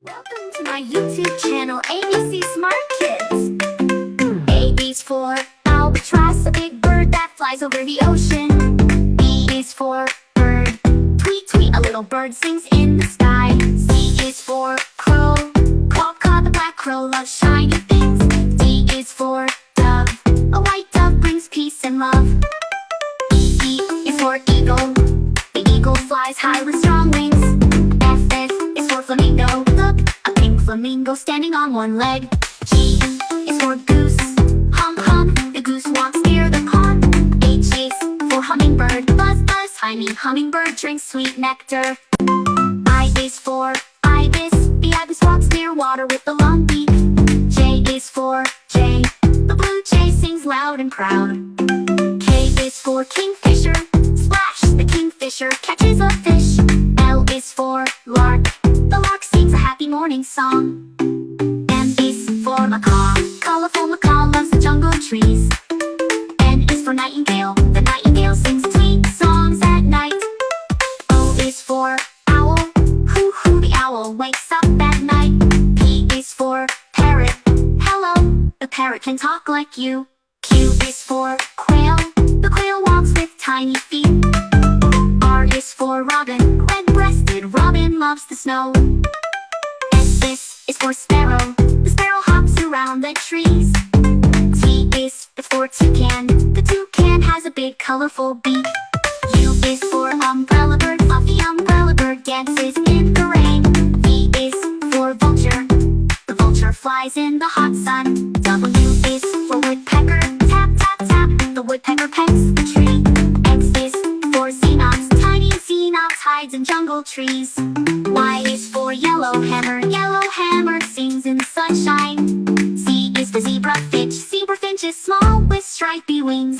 Welcome to my YouTube channel, ABC Smart Kids. A is for albatross, a big bird that flies over the ocean. B is for bird, tweet tweet, a little bird sings in the sky. C is for crow, caw caw, the black crow loves shiny things. D is for dove, a white dove brings peace and love. E is for eagle, the eagle flies high with strong wings. F is for flamingo, look, a pink flamingo standing on one leg. G is for goose, hum hum, the goose walks near the pond. H is for hummingbird, buzz buzz, hummingbird drinks sweet nectar. I is for ibis, the ibis walks near water with the long beak. J is for jay, the blue jay sings loud and proud. K is for kingfisher, splash, the kingfisher catches a fish. L is for lark, the lark sings a happy morning song. M is for macaw, colorful macaw loves the jungle trees. N is for nightingale, the nightingale sings sweet songs at night. O is for owl, hoo hoo, the owl wakes up at night. P is for parrot, hello, the parrot can talk like you. Q is for quail, the quail walks with tiny feet. R is for robin, red-breasted robin loves the snow. S is for sparrow, the sparrow hops around the trees. T is for toucan, the toucan has a big colorful beak. U is for umbrella bird, fluffy umbrella bird dances in the rain. V is for vulture, the vulture flies in the hot sun. W is for woodpecker, tap tap tap, the woodpecker pecks the tree. X is for xenox, tiny xenox hides in jungle trees. Y is for yellow hammer sings in the sunshine. Z is for zebrafinch is small with stripy wings.